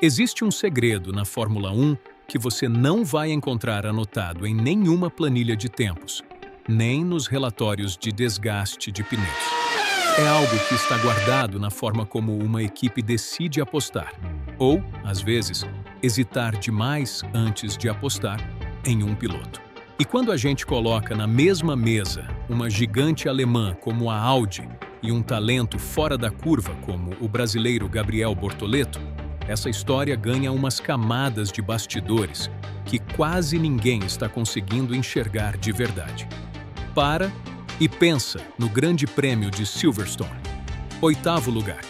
Existe um segredo na Fórmula 1 que você não vai encontrar anotado em nenhuma planilha de tempos, nem nos relatórios de desgaste de pneus. É algo que está guardado na forma como uma equipe decide apostar, ou, às vezes, hesitar demais antes de apostar em um piloto. E quando a gente coloca na mesma mesa uma gigante alemã como a Audi e um talento fora da curva como o brasileiro Gabriel Bortoleto, essa história ganha umas camadas de bastidores que quase ninguém está conseguindo enxergar de verdade. Para e pensa no Grande Prêmio de Silverstone. 8º lugar,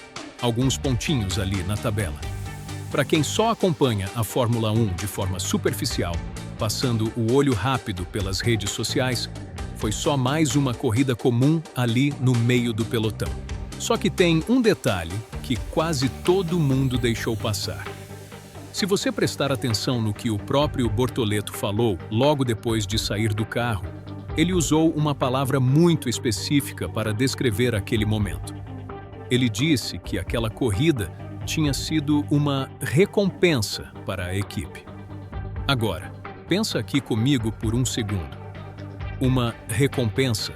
alguns pontinhos ali na tabela. Para quem só acompanha a Fórmula 1 de forma superficial, passando o olho rápido pelas redes sociais, foi só mais uma corrida comum ali no meio do pelotão. Só que tem um detalhe que quase todo mundo deixou passar. Se você prestar atenção no que o próprio Bortoleto falou logo depois de sair do carro, ele usou uma palavra muito específica para descrever aquele momento. Ele disse que aquela corrida tinha sido uma recompensa para a equipe. Agora, pensa aqui comigo por um segundo. Uma recompensa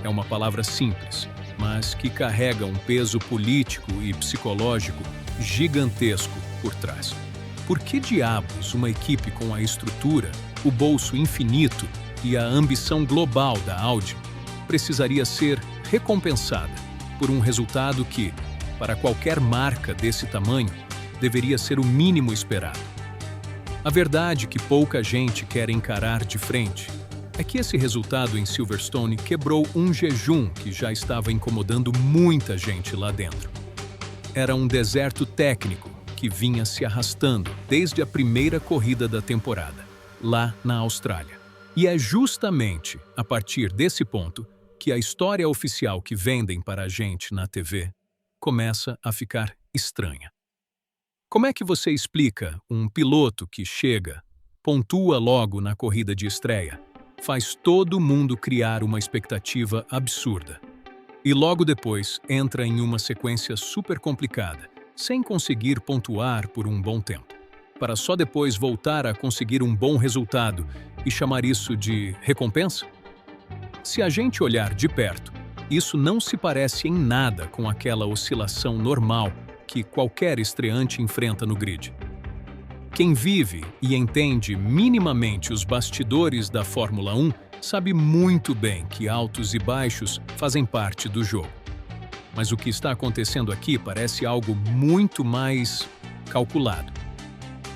é uma palavra simples, mas que carrega um peso político e psicológico gigantesco por trás. Por que diabos uma equipe com a estrutura, o bolso infinito e a ambição global da Audi precisaria ser recompensada por um resultado que, para qualquer marca desse tamanho, deveria ser o mínimo esperado? A verdade que pouca gente quer encarar de frente é que esse resultado em Silverstone quebrou um jejum que já estava incomodando muita gente lá dentro. Era um deserto técnico que vinha se arrastando desde a primeira corrida da temporada, lá na Austrália. E é justamente a partir desse ponto que a história oficial que vendem para a gente na TV começa a ficar estranha. Como é que você explica um piloto que chega, pontua logo na corrida de estreia, faz todo mundo criar uma expectativa absurda e logo depois entra em uma sequência super complicada, sem conseguir pontuar por um bom tempo, para só depois voltar a conseguir um bom resultado e chamar isso de recompensa? Se a gente olhar de perto, isso não se parece em nada com aquela oscilação normal que qualquer estreante enfrenta no grid. Quem vive e entende minimamente os bastidores da Fórmula 1 sabe muito bem que altos e baixos fazem parte do jogo. Mas o que está acontecendo aqui parece algo muito mais calculado.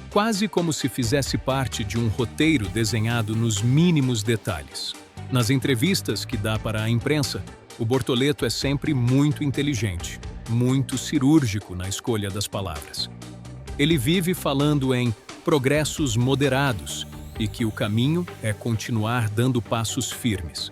Quase como se fizesse parte de um roteiro desenhado nos mínimos detalhes. Nas entrevistas que dá para a imprensa, o Bortoleto é sempre muito inteligente, muito cirúrgico na escolha das palavras. Ele vive falando em progressos moderados e que o caminho é continuar dando passos firmes.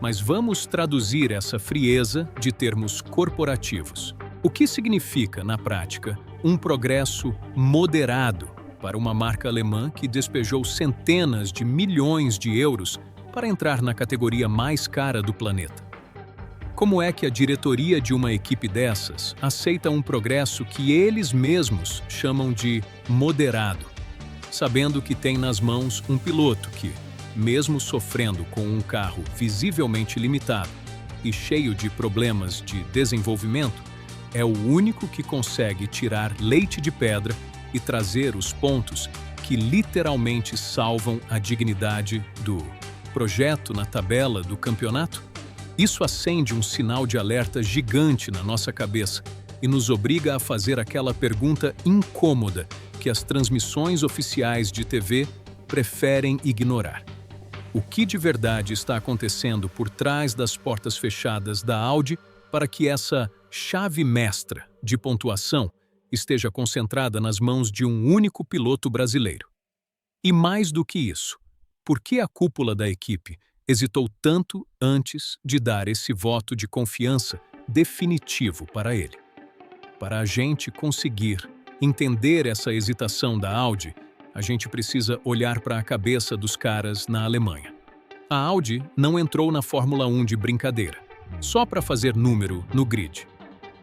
Mas vamos traduzir essa frieza de termos corporativos. O que significa, na prática, um progresso moderado para uma marca alemã que despejou centenas de milhões de euros para entrar na categoria mais cara do planeta? Como é que a diretoria de uma equipe dessas aceita um progresso que eles mesmos chamam de moderado, sabendo que tem nas mãos um piloto que, mesmo sofrendo com um carro visivelmente limitado e cheio de problemas de desenvolvimento, é o único que consegue tirar leite de pedra e trazer os pontos que literalmente salvam a dignidade do projeto na tabela do campeonato? Isso acende um sinal de alerta gigante na nossa cabeça e nos obriga a fazer aquela pergunta incômoda que as transmissões oficiais de TV preferem ignorar. O que de verdade está acontecendo por trás das portas fechadas da Audi para que essa chave mestra de pontuação esteja concentrada nas mãos de um único piloto brasileiro? E mais do que isso, por que a cúpula da equipe hesitou tanto antes de dar esse voto de confiança definitivo para ele? Para a gente conseguir entender essa hesitação da Audi, a gente precisa olhar para a cabeça dos caras na Alemanha. A Audi não entrou na Fórmula 1 de brincadeira, só para fazer número no grid.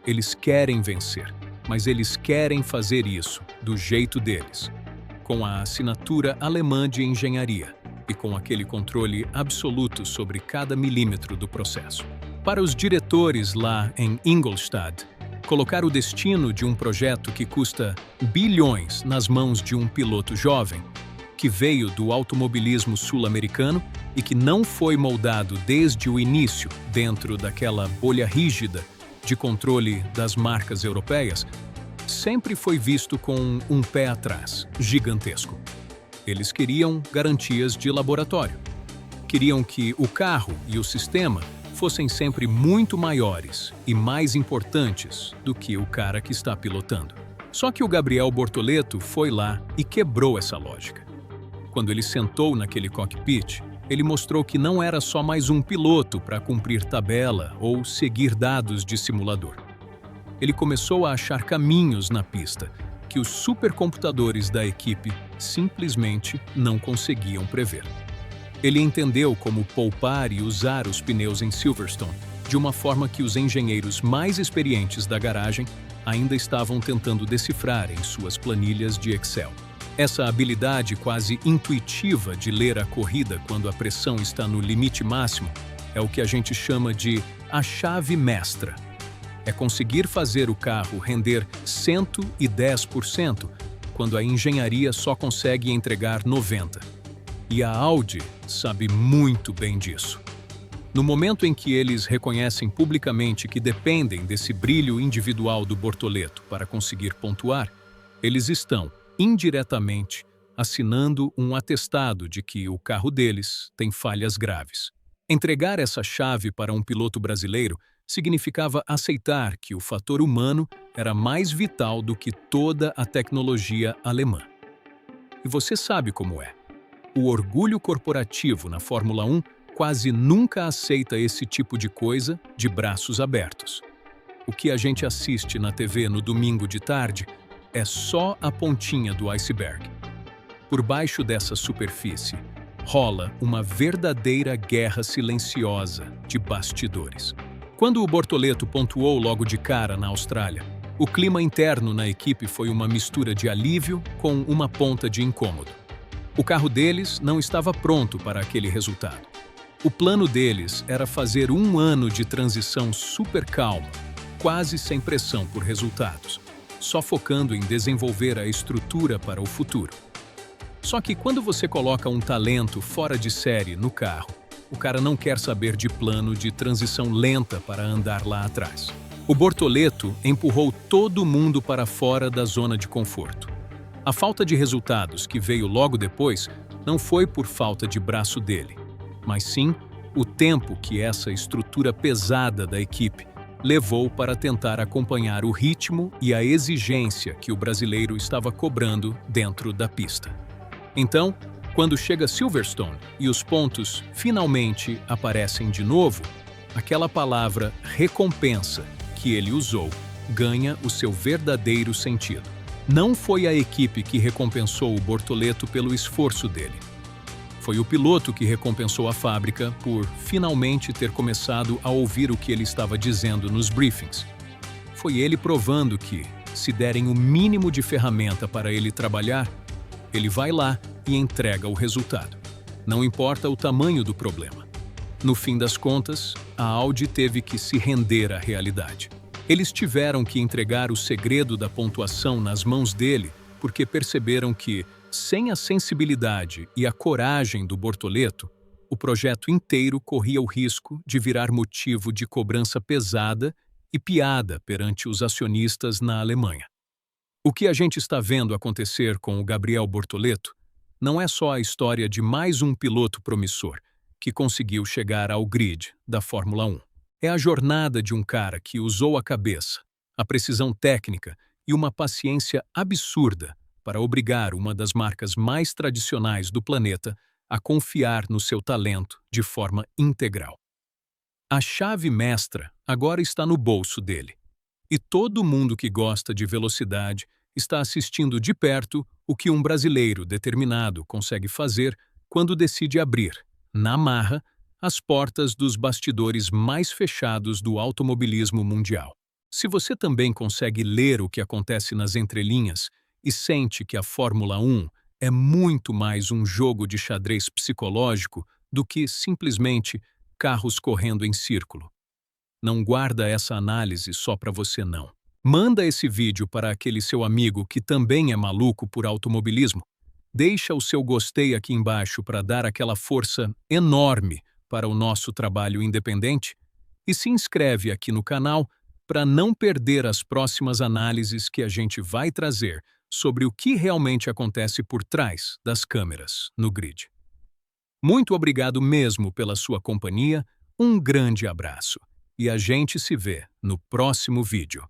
Eles querem vencer, mas eles querem fazer isso do jeito deles, com a assinatura alemã de engenharia e com aquele controle absoluto sobre cada milímetro do processo. Para os diretores lá em Ingolstadt, colocar o destino de um projeto que custa bilhões nas mãos de um piloto jovem, que veio do automobilismo sul-americano e que não foi moldado desde o início dentro daquela bolha rígida de controle das marcas europeias, sempre foi visto com um pé atrás, gigantesco. Eles queriam garantias de laboratório. Queriam que o carro e o sistema fossem sempre muito maiores e mais importantes do que o cara que está pilotando. Só que o Gabriel Bortoleto foi lá e quebrou essa lógica. Quando ele sentou naquele cockpit, ele mostrou que não era só mais um piloto para cumprir tabela ou seguir dados de simulador. Ele começou a achar caminhos na pista que os supercomputadores da equipe simplesmente não conseguiam prever. Ele entendeu como poupar e usar os pneus em Silverstone de uma forma que os engenheiros mais experientes da garagem ainda estavam tentando decifrar em suas planilhas de Excel. Essa habilidade quase intuitiva de ler a corrida quando a pressão está no limite máximo é o que a gente chama de a chave mestra. É conseguir fazer o carro render 110% quando a engenharia só consegue entregar 90%. E a Audi sabe muito bem disso. No momento em que eles reconhecem publicamente que dependem desse brilho individual do Bortoleto para conseguir pontuar, eles estão, indiretamente, assinando um atestado de que o carro deles tem falhas graves. Entregar essa chave para um piloto brasileiro significava aceitar que o fator humano era mais vital do que toda a tecnologia alemã. E você sabe como é. O orgulho corporativo na Fórmula 1 quase nunca aceita esse tipo de coisa de braços abertos. O que a gente assiste na TV no domingo de tarde é só a pontinha do iceberg. Por baixo dessa superfície, rola uma verdadeira guerra silenciosa de bastidores. Quando o Bortoleto pontuou logo de cara na Austrália, o clima interno na equipe foi uma mistura de alívio com uma ponta de incômodo. O carro deles não estava pronto para aquele resultado. O plano deles era fazer um ano de transição super calma, quase sem pressão por resultados, só focando em desenvolver a estrutura para o futuro. Só que quando você coloca um talento fora de série no carro, o cara não quer saber de plano de transição lenta para andar lá atrás. O Bortoleto empurrou todo mundo para fora da zona de conforto. A falta de resultados que veio logo depois não foi por falta de braço dele, mas sim o tempo que essa estrutura pesada da equipe levou para tentar acompanhar o ritmo e a exigência que o brasileiro estava cobrando dentro da pista. Então, quando chega Silverstone e os pontos finalmente aparecem de novo, aquela palavra recompensa que ele usou ganha o seu verdadeiro sentido. Não foi a equipe que recompensou o Bortoleto pelo esforço dele. Foi o piloto que recompensou a fábrica por finalmente ter começado a ouvir o que ele estava dizendo nos briefings. Foi ele provando que, se derem o mínimo de ferramenta para ele trabalhar, ele vai lá e entrega o resultado. Não importa o tamanho do problema. No fim das contas, a Audi teve que se render à realidade. Eles tiveram que entregar o segredo da pontuação nas mãos dele porque perceberam que, sem a sensibilidade e a coragem do Bortoleto, o projeto inteiro corria o risco de virar motivo de cobrança pesada e piada perante os acionistas na Alemanha. O que a gente está vendo acontecer com o Gabriel Bortoleto não é só a história de mais um piloto promissor que conseguiu chegar ao grid da Fórmula 1. É a jornada de um cara que usou a cabeça, a precisão técnica e uma paciência absurda para obrigar uma das marcas mais tradicionais do planeta a confiar no seu talento de forma integral. A chave mestra agora está no bolso dele. E todo mundo que gosta de velocidade está assistindo de perto o que um brasileiro determinado consegue fazer quando decide abrir, na marra, as portas dos bastidores mais fechados do automobilismo mundial. Se você também consegue ler o que acontece nas entrelinhas e sente que a Fórmula 1 é muito mais um jogo de xadrez psicológico do que simplesmente carros correndo em círculo. Não guarda essa análise só para você, não. Manda esse vídeo para aquele seu amigo que também é maluco por automobilismo. Deixa o seu gostei aqui embaixo para dar aquela força enorme para o nosso trabalho independente e se inscreve aqui no canal para não perder as próximas análises que a gente vai trazer sobre o que realmente acontece por trás das câmeras no grid. Muito obrigado mesmo pela sua companhia, um grande abraço e a gente se vê no próximo vídeo.